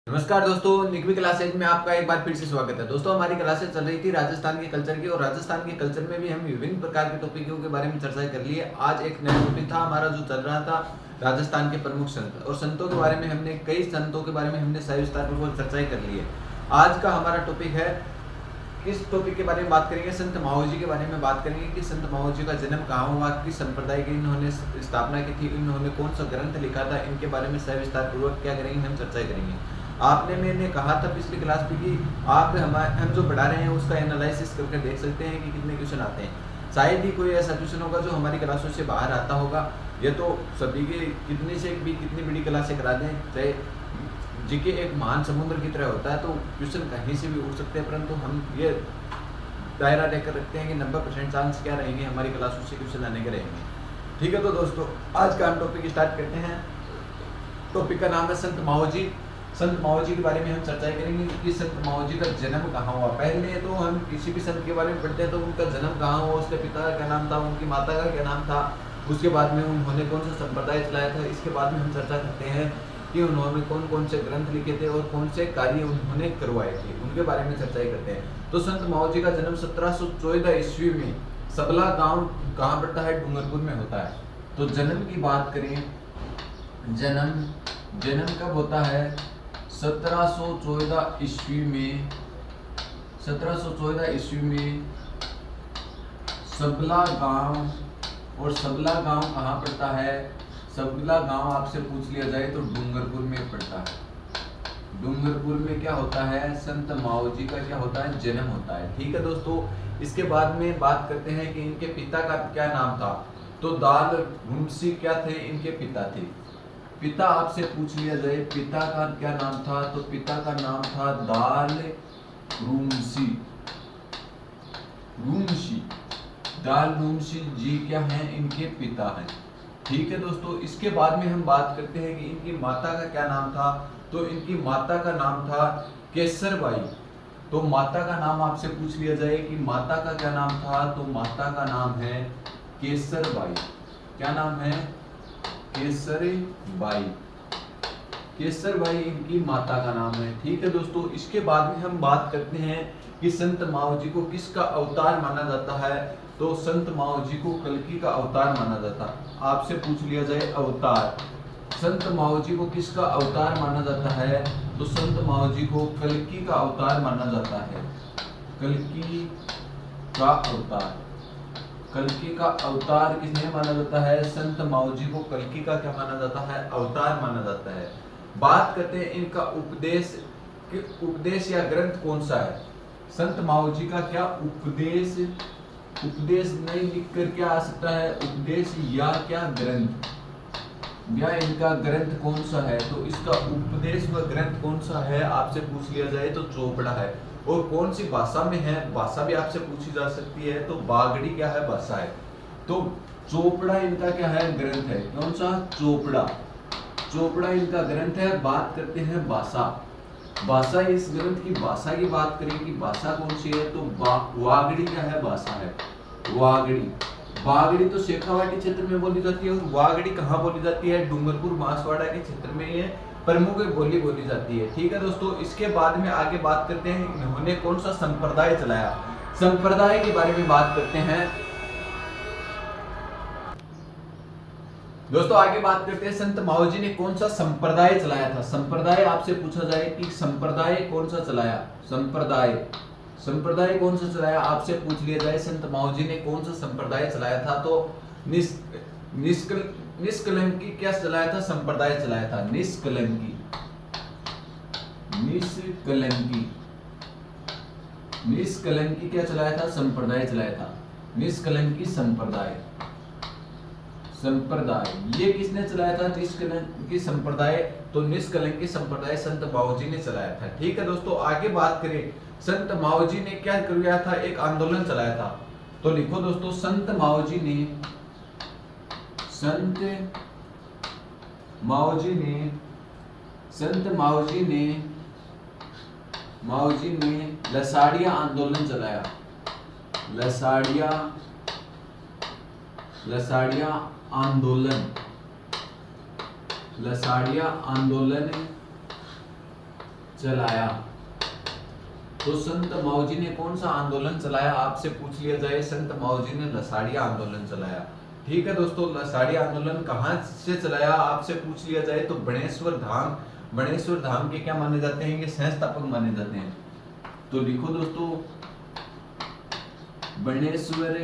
नमस्कार दोस्तों, निकवी क्लासेज में आपका एक बार फिर से स्वागत है। दोस्तों, हमारी क्लासेज चल रही थी राजस्थान के कल्चर की और राजस्थान के कल्चर में भी हम विभिन्न प्रकार के टॉपिकों के बारे में चर्चा कर लिए। आज एक नया टॉपिक था हमारा जो चल रहा था राजस्थान के प्रमुख संत और संतों के बारे में। हमने कई संतों के बारे में हमने सही विस्तारपूर्वक चर्चाएं कर ली है। आज का हमारा टॉपिक है, किस टॉपिक के बारे में बात करेंगे, संत माओजी के बारे में बात करेंगे कि संत माओजी का जन्म कहाँ हुआ, किस संप्रदाय की इन्होंने स्थापना की थी, इन्होंने कौन सा ग्रंथ लिखा था, इनके बारे में सही विस्तारपूर्वक क्या करेंगे, हम चर्चा करेंगे। आपने मैंने कहा था पिछली क्लास में कि आप हम जो पढ़ा रहे हैं उसका एनालिसिस करके देख सकते हैं कि कितने क्वेश्चन आते हैं। शायद ही कोई ऐसा क्वेश्चन होगा जो हमारी क्लासों से बाहर आता होगा। ये तो सभी के कितनी बड़ी क्लासें करा दें, चाहे जीके एक महान समुद्र की तरह होता है, तो क्वेश्चन कहीं से भी उठ सकते हैं, परंतु हम ये दायरा लेकर रखते हैं कि 90% चांस क्या रहेंगे, हमारी क्लासों से क्वेश्चन आने के रहेंगे। ठीक है, तो दोस्तों आज का हम टॉपिक स्टार्ट करते हैं। टॉपिक का नाम है संत माओजी। संत माओजी के बारे में हम चर्चा करेंगे कि संत माओजी का जन्म कहाँ हुआ। पहले तो हम किसी भी संत के बारे में पढ़ते हैं तो उनका जन्म कहाँ हुआ, उसके पिता का क्या नाम था, उनकी माता का क्या नाम था, उसके बाद में उन्होंने कौन सा संप्रदाय चलाया था। इसके बाद में हम चर्चा करते हैं कि उन्होंने कौन कौन से ग्रंथ लिखे थे और कौन से कार्य उन्होंने करवाए थे, उनके बारे में चर्चा करते हैं। तो संत माओजी का जन्म 1714 ईस्वी में सबला गांव कहाँ पड़ता है, डूंगरपुर में होता है। तो जन्म की बात करें, जन्म कब होता है, 1714 ईस्वी में। 1714 ईस्वी में सबला गांव, और सबला गांव कहाँ पड़ता है, सबला गांव आपसे पूछ लिया जाए तो डूंगरपुर में पड़ता है। डूंगरपुर में क्या होता है, संत माओजी का क्या होता है, जन्म होता है। ठीक है दोस्तों, इसके बाद में बात करते हैं कि इनके पिता का क्या नाम था। तो दाल रुमसी क्या थे, इनके पिता थे। पिता आपसे पूछ लिया जाए पिता का क्या नाम था, तो पिता का नाम था दाल रुमसी। दाल रुमसी जी क्या हैं, इनके पिता हैं। ठीक है दोस्तों, इसके बाद में हम बात करते हैं कि इनकी माता का क्या नाम था। तो इनकी माता का नाम था केसरबाई। तो माता का नाम आपसे पूछ लिया जाए कि माता का क्या नाम था, तो माता का नाम है केसरबाई। क्या नाम है, केसरबाई। केसरबाई इनकी माता का नाम है। ठीक है दोस्तों, इसके बाद में हम बात करते हैं कि संत माओजी को किसका अवतार माना जाता है। तो संत माओजी को कल्कि का अवतार माना जाता है। आपसे पूछ लिया जाए अवतार, संत माओजी को किसका अवतार माना जाता है, तो संत माओजी को कल्कि का अवतार माना जाता है। कल्कि का अवतार, कल्कि का अवतार किसने माना जाता है, संत माओजी को कल्कि का क्या माना जाता है, अवतार माना जाता है। बात करते हैं इनका उपदेश या ग्रंथ कौन सा है। संत माओजी का क्या उपदेश नहीं लिखकर क्या आ सकता है, उपदेश या क्या ग्रंथ, या इनका ग्रंथ कौन सा है। तो इसका उपदेश व ग्रंथ कौन सा है आपसे पूछ लिया जाए तो चोपड़ा है। और कौन सी भाषा में है, भाषा भी आपसे पूछी जा सकती है, तो बागड़ी क्या है, भाषा है। तो चोपड़ा इनका क्या है, ग्रंथ है। कौन सा, चोपड़ा इनका ग्रंथ है। बात करते हैं भाषा, इस ग्रंथ की भाषा की बात करें कि भाषा कौन सी है, तो वागड़ी क्या है, भाषा है वागड़ी तो शेखावाटी क्षेत्र में बोली जाती है। और वागड़ी कहाँ बोली जाती है, डूंगरपुर बांसवाड़ा के क्षेत्र में ये प्रमुख बोली बोली जाती है। ठीक है दोस्तों, इसके बाद में आगे बात करते हैं इन्होंने कौन सा संप्रदाय चलाया। संप्रदाय के बारे में बात करते हैं दोस्तों, आगे बात करते हैं संत माओजी ने कौन सा संप्रदाय चलाया था। संप्रदाय आपसे पूछा जाए कि संप्रदाय कौन सा चलाया, संप्रदाय कौन सा चलाया आपसे पूछ लिया जाए संत माओजी ने कौन सा संप्रदाय चलाया था। तो निष्कलंकी क्या चलाया था, संप्रदाय चलाया था। निष्कलंकी क्या चलाया था, संप्रदाय चलाया था। निष्कलंकी संप्रदाय ये किसने चलाया था, निष्कलंकी संप्रदाय। तो निष्कलंकी संप्रदाय संत माओजी ने चलाया था। ठीक है दोस्तों, आगे बात करें संत माओजी ने क्या किया था, एक आंदोलन चलाया था। तो लिखो दोस्तों, संत माओजी ने लसाड़िया आंदोलन चलाया। लसाड़िया आंदोलन चलाया। तो संत माऊजी ने कौन सा आंदोलन चलाया आपसे पूछ लिया जाए, संत माऊजी ने लसाड़िया आंदोलन चलाया। ठीक है दोस्तों, लसाड़िया आंदोलन कहां से चलाया आपसे पूछ लिया जाए तो बणेश्वर धाम, बणेश्वर धाम के क्या माने जाते हैं, ये संस्थापक माने जाते हैं। तो लिखो दोस्तों, बणेश्वर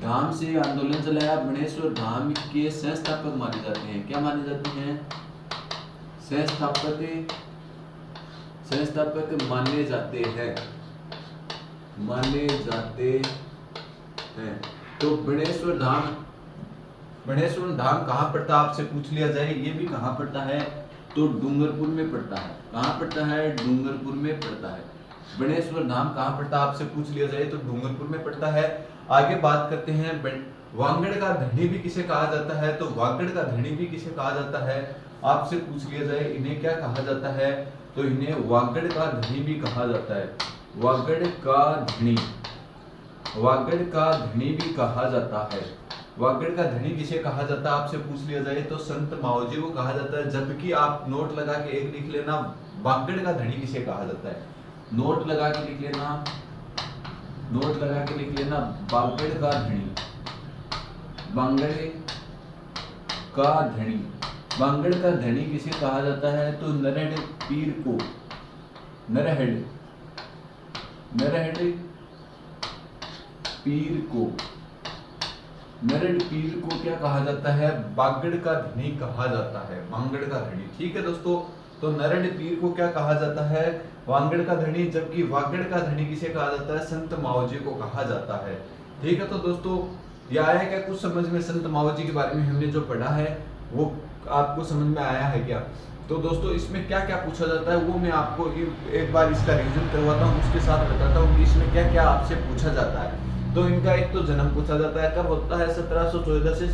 धाम से आंदोलन चलाया, बणेश्वर धाम के संस्थापक माने जाते हैं। क्या माने जाते हैं, संस्थापक, संस्थापक माने जाते हैं, माने जाते हैं। तो बणेश्वर धाम, बणेश्वर धाम कहाँ पड़ता आपसे पूछ लिया जाए, ये भी कहाँ पड़ता है, तो डूंगरपुर में पड़ता है। कहाँ पड़ता है, डूंगरपुर में पड़ता है। बणेश्वर धाम कहाँ पड़ता आपसे पूछ लिया जाए तो डूंगरपुर में पड़ता है। आगे बात करते हैं, वागड़ का धनी भी किसे कहा जाता है, तो वागड़ का धनी भी किसे कहा जाता है आपसे पूछ लिया जाए, इन्हें क्या कहा जाता है, तो इन्हें वागड़ का धनी भी कहा जाता है। वागड़ का धनी, वागड़ का धनी भी कहा जाता है। वागड़ का धनी किसे कहा जाता है आपसे पूछ लिया जाए तो संत माऊजी को कहा जाता है। जबकि आप नोट लगा के एक लिख लेना, वागड़ का धनी किसे कहा जाता है, नोट लगा के लिख लेना, नोट लगा के लिख लेना, वागड़ का धनी, वागड़ का धनी। वागड़ का धनी किसे कहा जाता है, तो नरहड़ पीर को, नरहड़, नरहड़ पीर को, नरहड़ पीर को क्या कहा जाता है, वागड़ का धनी कहा जाता है, वागड़ का धनी। ठीक है दोस्तों, तो नरहड़ पीर को क्या कहा जाता है, वागड़ का धनी। जबकि वागड़ का धनी किसे कहा जाता है, संत माऊजी को कहा जाता है। ठीक है, तो दोस्तों ये आया क्या कुछ समझ में, संत माऊजी के बारे में हमने जो पढ़ा है वो आपको समझ में आया है क्या। तो दोस्तों इसमें क्या क्या पूछा जाता है वो मैं आपको एक बार इसका रिविजन करवाता हूँ, उसके साथ बताता हूँ कि इसमें क्या क्या आपसे पूछा जाता है। तो इनका एक तो जन्म पूछा जाता है, कब होता है, 1714 से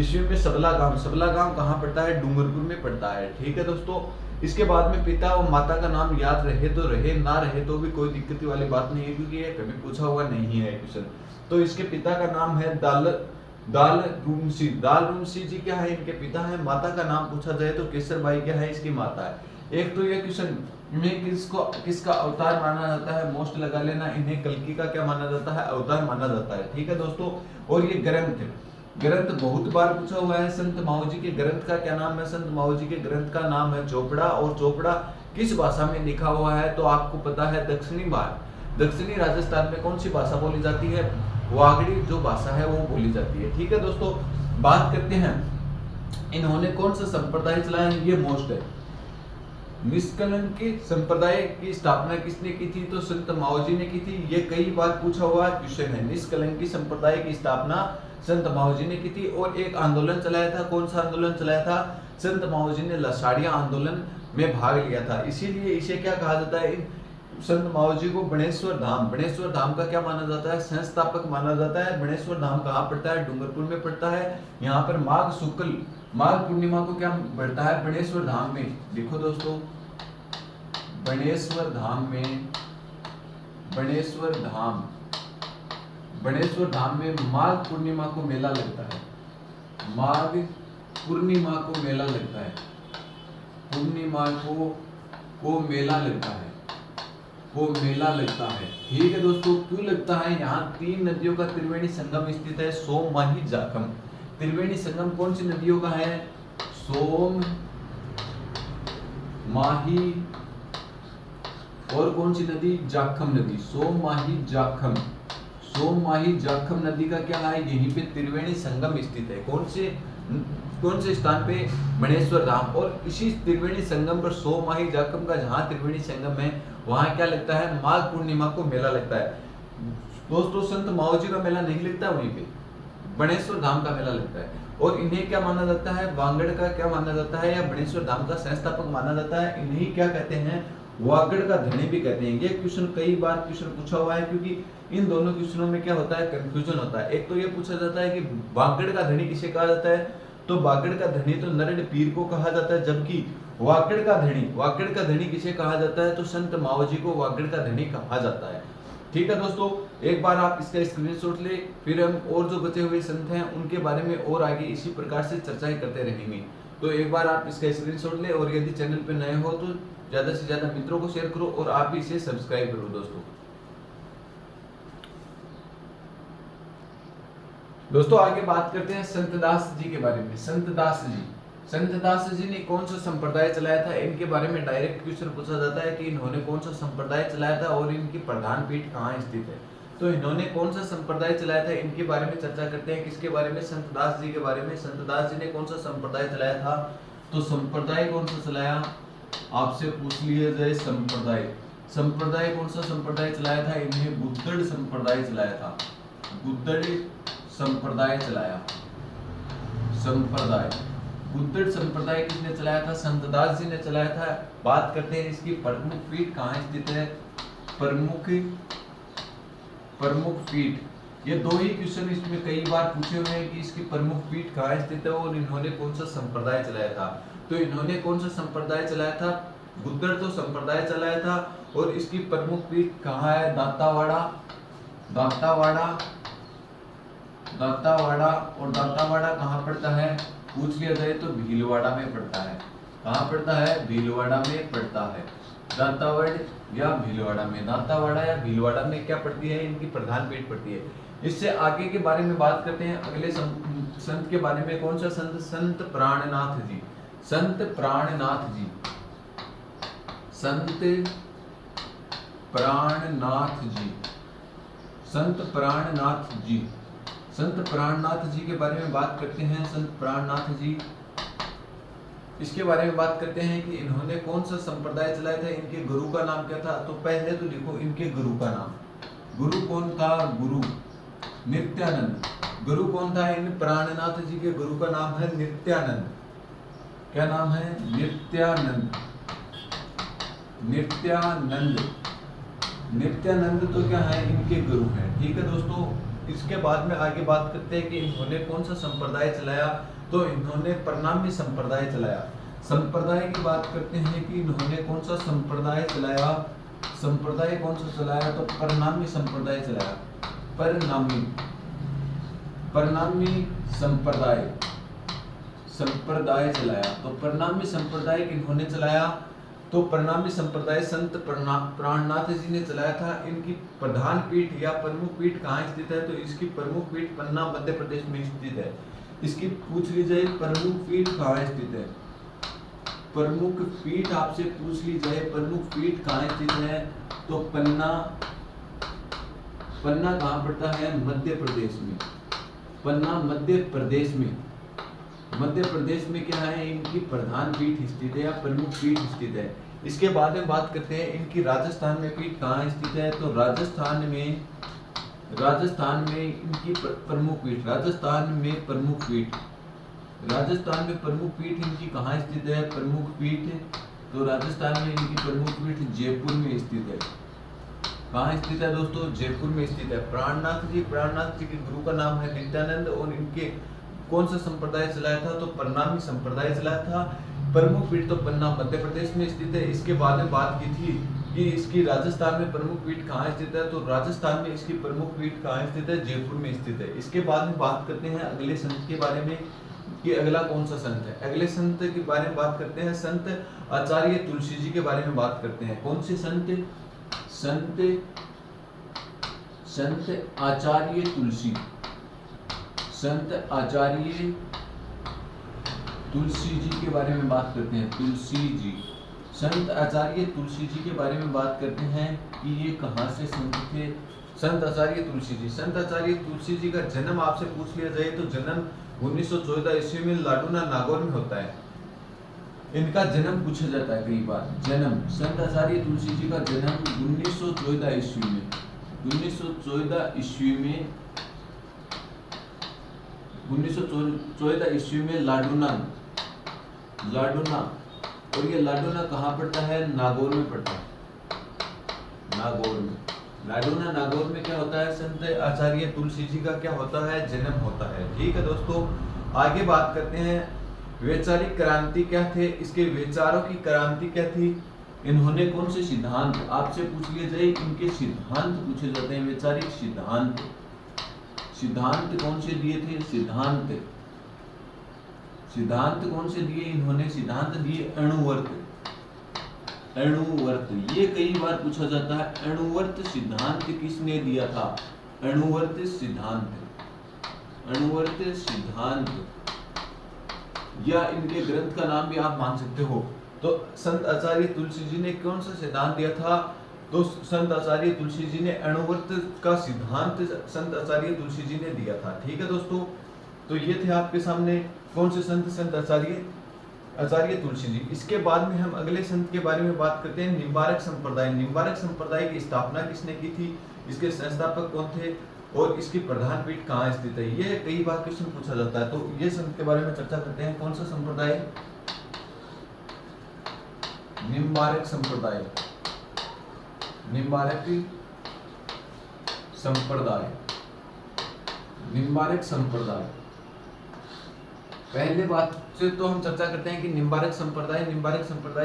ईस्वी में। सबला गांव, सबला गांव कहाँ पड़ता है, डूंगरपुर में पड़ता है। ठीक है दोस्तों, इसके बाद में पिता और माता का नाम याद रहे तो रहे, ना रहे तो भी कोई दिक्कत वाली बात नहीं है, क्योंकि ये कभी पूछा हुआ नहीं है क्वेश्चन। तो इसके पिता का नाम है दालरूमसी, दालरूमसी जी क्या है, इनके पिता है। माता का नाम पूछा जाए तो केसरबाई क्या है, इसकी माता है। एक तो ये क्वेश्चन में किसका अवतार माना जाता है, मोस्ट लगा लेना, इन्हें कल्कि का क्या माना जाता है, अवतार माना जाता है। ठीक है दोस्तों, और ये ग्रंथ, ग्रंथ बहुत बार पूछा हुआ है। संत माऊजी के ग्रंथ का क्या नाम है, संत माऊजी के ग्रंथ का नाम है चोपड़ा। और चोपड़ा किस भाषा में लिखा हुआ है, तो आपको पता है दक्षिणी राजस्थान में कौन सी भाषा बोली जाती है, वागड़ी जो भाषा है वो बोली जाती है। ठीक है दोस्तों, बात करते हैं इन्होंने कौन सा संप्रदाय चलाया, ये मोस्ट है। निष्कलंक संप्रदाय की स्थापना किसने की थी, तो संत माऊजी ने की थी। ये कई बार पूछा हुआ क्वेश्चन है। निष्कलंकी संप्रदाय की स्थापना संत माऊजी ने की थी। और एक आंदोलन चलाया था, कौन सा आंदोलन चलाया था, संत माऊजी ने लसाड़िया आंदोलन में भाग लिया था। इसीलिए इसे क्या कहा जाता है, संत माऊजी को बणेश्वर धाम, बणेश्वर धाम का क्या माना जाता है, संस्थापक माना जाता है। बणेश्वर धाम कहाँ पड़ता है, डूंगरपुर में पड़ता है। यहाँ पर माघ शुक्ल, माघ पूर्णिमा को क्या बढ़ता है, बणेश्वर धाम में। देखो दोस्तों, बणेश्वर धाम में, बणेश्वर धाम, बणेश्वर धाम में माघ पूर्णिमा को मेला लगता है, माघ पूर्णिमा को मेला लगता है, पूर्णिमा को मेला लगता है, वो मेला लगता है। ठीक है दोस्तों, क्यों लगता है, यहाँ 3 नदियों का त्रिवेणी संगम स्थित है, सोम, माही, जाखम। त्रिवेणी संगम कौन सी नदियों का है, सोम, माही और कौन सी नदी, जाखम नदी। सोम, माही, जाखम, सोम, माही, जाखम नदी का क्या है, यहीं पे त्रिवेणी संगम स्थित है। कौन से स्थान पे, बणेश्वर धाम। और इसी त्रिवेणी संगम पर सोम, माही, जाखम का जहाँ त्रिवेणी संगम है वहां क्या लगता है, माघ पूर्णिमा को मेला लगता है। दोस्तों संत माऊजी का मेला नहीं लगता, वहीं पे बणेश्वर धाम का मेला लगता है। और इन्हें क्या माना जाता है, वागड़ का क्या माना जाता है, या बणेश्वर धाम का संस्थापक माना जाता है। इन्हीं क्या कहते हैं, वागड़ का धनी भी कहते हैं। ये क्वेश्चन कई बार क्वेश्चन पूछा हुआ है, क्योंकि इन दोनों क्वेश्चनों में क्या होता है, कंफ्यूजन होता है। एक तो ये पूछा जाता है कि वागड़ का धनी किसे कहा जाता है, तो वागड़ का धनी तो नरहड़ पीर को कहा जाता है। जबकि वागड़ का धनी किसे कहा जाता है, तो संत माऊजी को वागड़ का धनी कहा जाता है। ठीक है दोस्तों, एक बार आप इसका स्क्रीनशॉट ले, फिर हम और जो बचे हुए संत हैं उनके बारे में और आगे इसी प्रकार से चर्चाएं करते रहेंगे। तो एक बार आप इसका स्क्रीनशॉट लें और यदि चैनल पे नए हो तो ज्यादा से ज्यादा मित्रों को शेयर करो और आप भी इसे सब्सक्राइब करो दोस्तों आगे बात करते हैं संतदास जी के बारे में। संतदास जी ने कौन सा संप्रदाय चलाया था, इनके बारे में डायरेक्ट क्वेश्चन पूछा जाता है कि इन्होंने कौन सा संप्रदाय चलाया था और इनकी प्रधान पीठ कहाँ स्थित है। तो इन्होंने कौन सा संप्रदाय चलाया था, इनके बारे में चर्चा करते हैं। किसके बारे में? संतदास जी के बारे में। संतदास जी ने कौन सा संप्रदाय चलाया था, तो संप्रदाय कौन सा चलाया, आपसे पूछ लिया जाए संप्रदाय कौन सा संप्रदाय चलाया था, इन्हें गुद्दड़ संप्रदाय चलाया था। गुद्दड़ संप्रदाय चलाया। गुद्दड़ संप्रदाय किसने चलाया था? संतदास जी ने चलाया था। बात करते हैं इसकी प्रमुख पीठ कहाँ स्थित है। प्रमुख पीठ, ये दो ही क्वेश्चन इसमें कई बार पूछे हुए हैं कि इसकी प्रमुख पीठ कहाँ स्थित है और इन्होंने कौन सा संप्रदाय चलाया था। तो इन्होंने कौन सा संप्रदाय चलाया था? गुद्दड़ तो संप्रदाय चलाया था। और इसकी प्रमुख पीठ कहाँ है? दातावाड़ा। और दातावाड़ा कहाँ पड़ता है? पूछ लिया जाए तो भीलवाड़ा में पड़ता है। कहाँ पड़ता है? भीलवाड़ा में पड़ता है। दातावाड़ या भीलवाड़ा में, दातावाड़ा या भीलवाड़ा में क्या पड़ती है? इनकी प्रधान पीठ पड़ती है। इससे आगे के बारे में बात करते हैं। अगले संत के बारे में। कौन सा संत? संत प्राणनाथ जी। संत प्राणनाथ जी के बारे में बात करते हैं। संत प्राणनाथ जी, इसके बारे में बात करते हैं कि इन्होंने कौन सा संप्रदाय चलाया था, इनके गुरु का नाम क्या था। तो पहले तो लिखो इनके गुरु का नाम। गुरु कौन था? गुरु नित्यानंद। गुरु कौन था? इन प्राणनाथ जी के गुरु का नाम है नित्यानंद। क्या नाम है? नित्यानंद तो क्या है? इनके गुरु हैं। ठीक है दोस्तों, इसके बाद में आगे बात करते हैं कि इन्होंने कौन सा संप्रदाय चलाया। तो इन्होंने प्रणामी संप्रदाय चलाया। संप्रदाय की बात करते हैं कि इन्होंने कौन सा संप्रदाय चलाया। तो प्रणामी संप्रदाय चलाया। प्रणामी संप्रदाय चलाया। तो प्रणामी संप्रदाय इन्होंने चलाया। तो प्रणामी संप्रदाय संत प्राणनाथ जी ने चलाया था। इनकी प्रधान पीठ या प्रमुख पीठ कहाँ स्थित है? तो इसकी प्रमुख पीठ पन्ना मध्य प्रदेश में स्थित है। इसकी पूछ ली जाए प्रमुख पीठ कहाँ स्थित है। प्रमुख पीठ आपसे पूछ ली जाए प्रमुख पीठ कहाँ स्थित है, तो पन्ना कहाँ पड़ता है? मध्य प्रदेश में। पन्ना मध्य प्रदेश में क्या है? इनकी प्रधान पीठ स्थित है या प्रमुख पीठ स्थित है। इसके बाद में बात करते हैं इनकी राजस्थान में पीठ कहाँ स्थित है। तो राजस्थान में इनकी प्रमुख पीठ, राजस्थान में प्रमुख पीठ इनकी कहाँ स्थित है? प्रमुख पीठ, तो राजस्थान में इनकी प्रमुख पीठ जयपुर में स्थित है। कहाँ स्थित है दोस्तों? जयपुर में स्थित है। प्राणनाथ जी के गुरु का नाम है नित्यानंद और इनके कौन सा संप्रदाय चलाया था? तो प्रणामी संप्रदाय चलाया था। प्रमुख पीठ तो पन्ना मध्य प्रदेश में स्थित है। इसके बाद में बात की थी कि इसकी राजस्थान में प्रमुख पीठ कहाँ स्थित है। तो राजस्थान में इसकी प्रमुख पीठ कहाँ स्थित है? जयपुर में स्थित है। इसके बाद में बात करते हैं अगले संत के बारे में कि अगला कौन सा संत है। अगले संत के बारे में बात करते हैं। संत आचार्य तुलसी जी के बारे में बात करते हैं। कौन से संत? संत आचार्य तुलसी। संत आचार्य तुलसी जी के बारे में बात करते हैं। तुलसी जी, संत आचार्य तुलसी जी के बारे में बात करते हैं कि ये कहाँ से संत थे। संत आचार्य तुलसी जी का जन्म आपसे पूछ लिया जाए तो जन्म 1914 ईस्वी में लाडूना नागौर में होता है। इनका जन्म पूछा जाता है कई बार। जन्म संत आचार्य तुलसी जी का जन्म 1914 ईस्वी में 1914 ईस्वी में लाडूना, और ये लाडूना कहाँ पड़ता है? नागौर में पड़ता है। लाडूना नागौर में क्या होता है? संत आचार्य तुलसी जी का क्या होता है? जन्म होता है। ठीक है दोस्तों, आगे बात करते हैं वैचारिक क्रांति क्या थे, इसके विचारों की क्रांति क्या थी। इन्होंने कौन से सिद्धांत आपसे पूछ लिए जाए, इनके सिद्धांत पूछे जाते हैं। वैचारिक सिद्धांत कौन से दिए थे? सिद्धांत कौन से दिए इन्होंने? सिद्धांत दिए अणुवर्त। अणुवर्त ये कई बार पूछा जाता है। अणुवर्त सिद्धांत किसने दिया था? अणुवर्त सिद्धांत, अणुवर्त सिद्धांत, या इनके ग्रंथ का नाम भी आप मान सकते हो। तो संत आचार्य तुलसी जी ने कौन सा सिद्धांत दिया था? तो संत आचार्य तुलसी जी ने अणुवर्त का सिद्धांत संत आचार्य तुलसी जी ने दिया था। ठीक है दोस्तों, तो ये थे आपके सामने कौन से संत? संत आचार्य तुलसी जी। इसके बाद में हम अगले संत के बारे में बात करते हैं, निम्बारक संप्रदाय। निम्बारक संप्रदाय की स्थापना किसने की थी? इसके संस्थापक कौन थे और इसकी प्रधान पीठ कहाँ स्थित है? ये कई बार क्वेश्चन पूछा जाता है। तो ये संत के बारे में चर्चा करते हैं। कौन सा संप्रदाय? निम्बारक संप्रदाय। निम्बारक संप्रदाय, निम्बारक संप्रदाय। पहले बात से तो हम चर्चा करते हैं कि निम्बारक संप्रदाय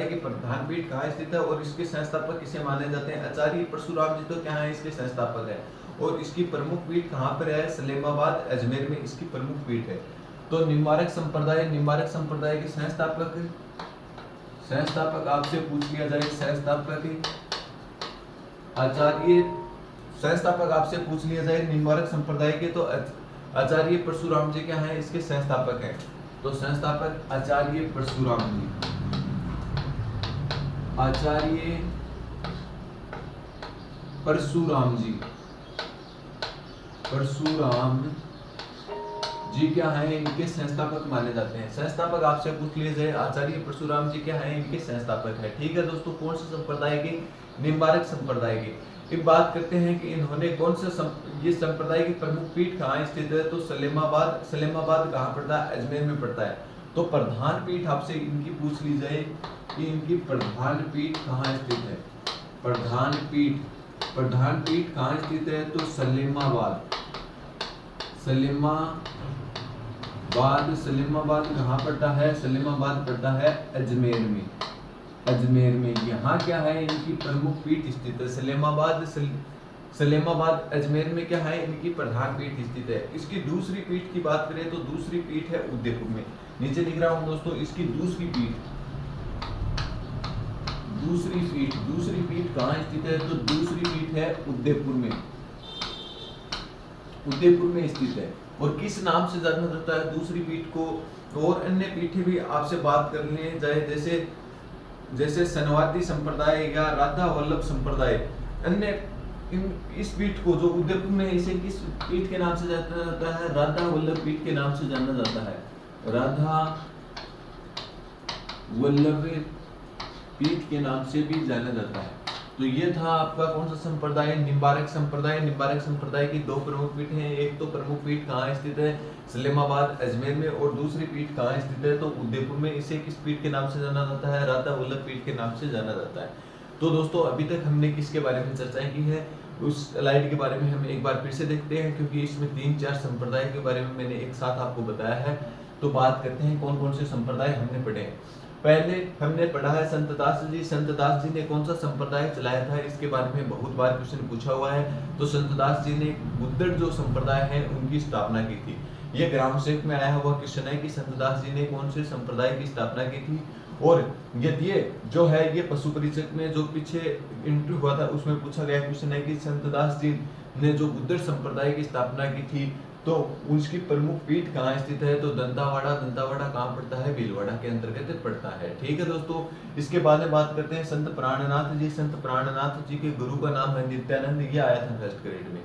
की प्रधान पीठ कहाँ स्थित है और इसके संस्थापक किसे माने जाते हैं? आचार्य परशुराम जी तो क्या है? इसके संस्थापक है। और इसकी प्रमुख पीठ कहाँ पर है? सलेमाबाद अजमेर में इसकी प्रमुख पीठ है। तो निम्बारक संप्रदाय के संस्थापक आपसे पूछ लिया जाए, संस्थापक आपसे पूछ लिया जाए निम्बारक संप्रदाय के, तो आचार्य परशुराम जी क्या है? इसके संस्थापक हैं। तो संस्थापक आचार्य परशुराम जी, आचार्य परशुराम जी, परशुराम जी क्या है? इनके संस्थापक माने जाते हैं। संस्थापक आपसे पूछ लिए जाए, आचार्य परशुराम जी क्या है? इनके संस्थापक है। ठीक है दोस्तों, कौन से संप्रदाय के? निम्बारक संप्रदाय के। अब बात करते हैं कि इन्होंने कौन से ये संप्रदाय की प्रमुख पीठ कहाँ स्थित है? तो सलेमाबाद कहाँ पड़ता है? अजमेर में पड़ता है। तो प्रधान पीठ आपसे इनकी पूछ ली जाए कि इनकी प्रधान पीठ कहाँ स्थित है? प्रधान पीठ कहाँ स्थित है? तो सलेमाबाद कहाँ पड़ता है? सलेमाबाद पड़ता है अजमेर में। यहाँ क्या है? इनकी प्रमुख पीठ स्थित है। सलेमाबाद अजमेर में क्या है? इनकी प्रधान पीठ स्थित है। इसकी दूसरी पीठ की बात करें तो दूसरी पीठ है उदयपुर में। नीचे लिख रहा हूँ दोस्तों, इसकी दूसरी पीठ कहाँ स्थित है? तो दूसरी पीठ है उदयपुर में स्थित है। और किस नाम से जाना जाता है दूसरी पीठ को? और अन्य पीठें भी आपसे बात करने जाए, जैसे सनवादी संप्रदाय या राधा वल्लभ संप्रदाय। अन्य इस पीठ को जो उदयपुर में, इसे किस पीठ के नाम से जाना जाता है? राधा वल्लभ पीठ के नाम से जाना जाता है। राधा वल्लभ पीठ के नाम से भी जाना जाता है। तो ये था आपका कौन सा संप्रदाय? निम्बारक संप्रदाय की दो प्रमुख पीठें हैं। एक तो प्रमुख पीठ कहाँ स्थित है? सलेमाबाद अजमेर में। और दूसरी पीठ कहाँ स्थित है? तो उदयपुर में। इसे किस पीठ के नाम से जाना जाता है? राधा वल्लभ पीठ के नाम से जाना जाता है। तो दोस्तों, अभी तक हमने किसके बारे में चर्चा की है, उस स्लाइड के बारे में हम एक बार फिर से देखते हैं, क्योंकि इसमें 3-4 संप्रदाय के बारे में मैंने एक साथ आपको बताया है। तो बात करते हैं कौन कौन से संप्रदाय हमने पढ़े हैं। पहले हमने पढ़ा है संत दास जी ने कौन सा संप्रदाय चलाया था? इसके बारे में बहुत बार क्वेश्चन पूछा हुआ है। तो संत दास जी ने गुद्दड़ जो संप्रदाय है उनकी स्थापना की थी। ये ग्राम सेवक में आया हुआ क्वेश्चन है कि संत दास जी ने कौन से संप्रदाय की स्थापना की थी। और ये जो है ये पशु परिचय में जो पीछे इंटरव्यू हुआ था उसमें पूछा गया क्वेश्चन है कि संत दास जी ने जो गुद्दड़ संप्रदाय की स्थापना की थी तो उसकी प्रमुख पीठ कहाँ स्थित है? तो दंतावाड़ा कहाँ पड़ता है? भीलवाड़ा के अंतर्गत पड़ता है। ठीक है दोस्तों, इसके बाद में बात करते हैं संत प्राणनाथ जी के गुरु का नाम है नित्यानंद। ये आया था फर्स्ट ग्रेड में।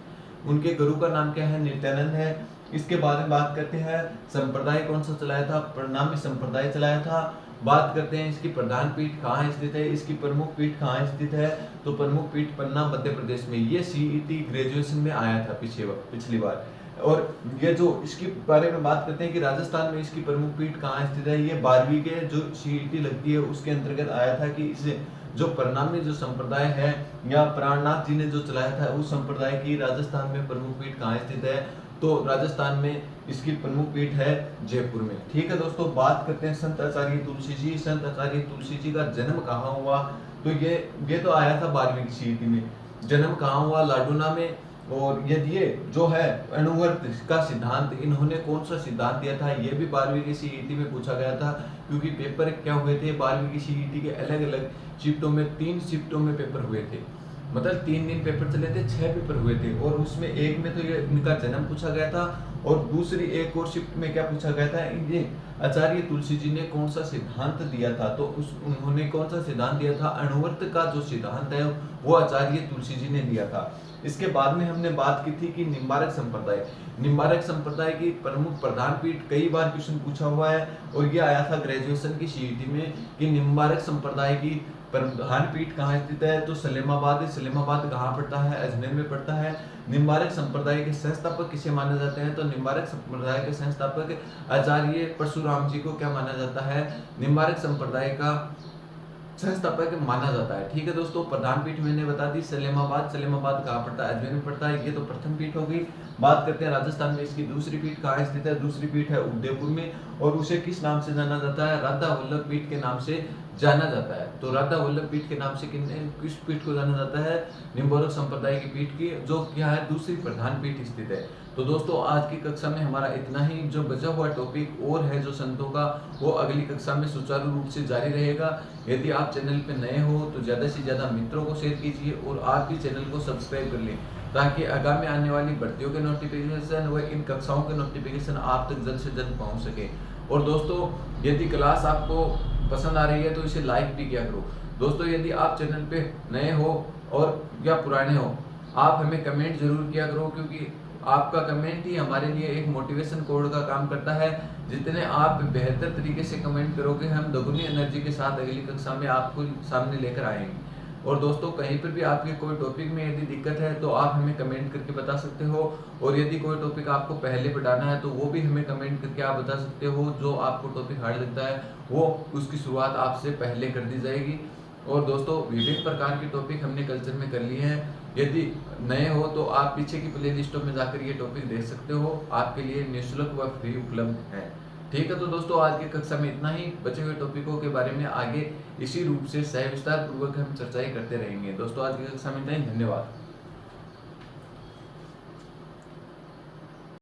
उनके गुरु का नाम क्या है? नित्यानंद है। इसके बाद में बात करते हैं संप्रदाय कौन सा चलाया था? प्रणामी संप्रदाय चलाया था। बात करते हैं इसकी प्रधान पीठ कहाँ स्थित है, इसकी प्रमुख पीठ कहाँ स्थित है। तो प्रमुख पीठ पन्ना मध्य प्रदेश में। ये सीईटी ग्रेजुएशन में आया था पिछली बार। और ये जो इसके बारे में बात करते हैं कि राजस्थान में इसकी प्रमुख पीठ कहाँ स्थित है, ये 12वीं के जो सीईटी लगती है उसके अंतर्गत आया था कि इसे जो प्रणामी जो संप्रदाय है या प्राणनाथ जी ने जो चलाया था उस संप्रदाय की राजस्थान में प्रमुख पीठ कहाँ स्थित है। तो राजस्थान में इसकी प्रमुख पीठ है जयपुर में। ठीक है दोस्तों, बात करते हैं संत आचार्य तुलसी जी। संत आचार्य तुलसी जी का जन्म कहाँ हुआ? तो ये तो आया था 12वीं की सीईटी में। जन्म कहाँ हुआ? लाडूना में। और यदि ये जो है अणुवर्त का सिद्धांत, इन्होंने कौन सा सिद्धांत दिया था, ये भी 12वीं की सीईटी में पूछा गया था। क्योंकि पेपर क्या हुए थे 12वीं की सीईटी के अलग अलग शिफ्टों में, 3 शिफ्टों में पेपर हुए थे, मतलब 3 दिन पेपर चले थे, 6 पेपर हुए थे। और उसमें एक में तो ये इनका जन्म पूछा गया था, और दूसरी एक और शिफ्ट में क्या पूछा गया था, ये आचार्य तुलसी जी ने कौन सा सिद्धांत दिया था। तो उन्होंने कौन सा सिद्धांत दिया था, अणुवर्त का जो सिद्धांत है वो आचार्य तुलसी जी ने दिया था। इसके बाद में हमने बात की थी कि निम्बारक संप्रदाय, निम्बारक संप्रदाय की प्रमुख प्रधान पीठ, कई बार क्वेश्चन पूछा हुआ है और ये आया था ग्रेजुएशन की सीईटी में कि निम्बारक संप्रदाय की प्रधान पीठ कहाँ स्थित है, तो सलेमाबाद है। सलेमाबाद कहाँ पड़ता है, अजमेर में पड़ता है। निम्बारक संप्रदाय के संस्थापक किसे माने जाते हैं, तो निम्बारक संप्रदाय के संस्थापक आचार्य परशुराम जी को क्या माना जाता है, निम्बारक संप्रदाय का संस्थापक माना जाता है। ठीक है दोस्तों, प्रधान पीठ मैंने बता दी सलेमाबाद, सलेमाबाद कहाँ पड़ता है, अजमेर में पड़ता है, ये तो प्रथम पीठ हो गई। बात करते हैं राजस्थान में इसकी दूसरी पीठ कहाँ स्थित है, दूसरी पीठ है उदयपुर में, और उसे किस नाम से जाना जाता है, राधा वल्लभ पीठ के नाम से जाना जाता है। तो राधा वल्लभ पीठ के नाम से किस पीठ को जाना जाता है, निम्बारक संप्रदाय की पीठ की, जो क्या है दूसरी प्रधान पीठ स्थित है। तो दोस्तों आज की कक्षा में हमारा इतना ही, जो बचा हुआ टॉपिक और है जो संतों का, वो अगली कक्षा में सुचारू रूप से जारी रहेगा। यदि आप चैनल पे नए हो तो ज़्यादा से ज़्यादा मित्रों को शेयर कीजिए और आप भी चैनल को सब्सक्राइब कर लें, ताकि आगामी आने वाली भर्तियों के नोटिफिकेशन व इन कक्षाओं के नोटिफिकेशन आप तक जल्द से जल्द पहुँच सके। और दोस्तों यदि क्लास आपको पसंद आ रही है तो इसे लाइक भी किया करो। दोस्तों यदि आप चैनल पे नए हो और या पुराने हो, आप हमें कमेंट जरूर किया करो, क्योंकि आपका कमेंट ही हमारे लिए एक मोटिवेशन कोड का काम करता है। जितने आप बेहतर तरीके से कमेंट करोगे, हम दोगुनी एनर्जी के साथ अगली कक्षा में आपको सामने लेकर आएंगे। और दोस्तों कहीं पर भी आपके कोई टॉपिक में यदि दिक्कत है तो आप हमें कमेंट करके बता सकते हो, और यदि कोई टॉपिक आपको पहले पढ़ाना है तो वो भी हमें कमेंट करके आप बता सकते हो। जो आपको टॉपिक हार्ड लगता है वो उसकी शुरुआत आपसे पहले कर दी जाएगी। और दोस्तों विभिन्न प्रकार के टॉपिक हमने कल्चर में कर लिए हैं। यदि नए हो तो आप पीछे की प्ले लिस्टों में जाकर ये टॉपिक देख सकते हो, आपके लिए निःशुल्क व फ्री उपलब्ध है। ठीक है, तो दोस्तों आज की कक्षा में इतना ही। बचे हुए टॉपिकों के बारे में आगे इसी रूप से सह विस्तार पूर्वक हम चर्चाएं करते रहेंगे। दोस्तों आज की कक्षा में इतना ही, धन्यवाद।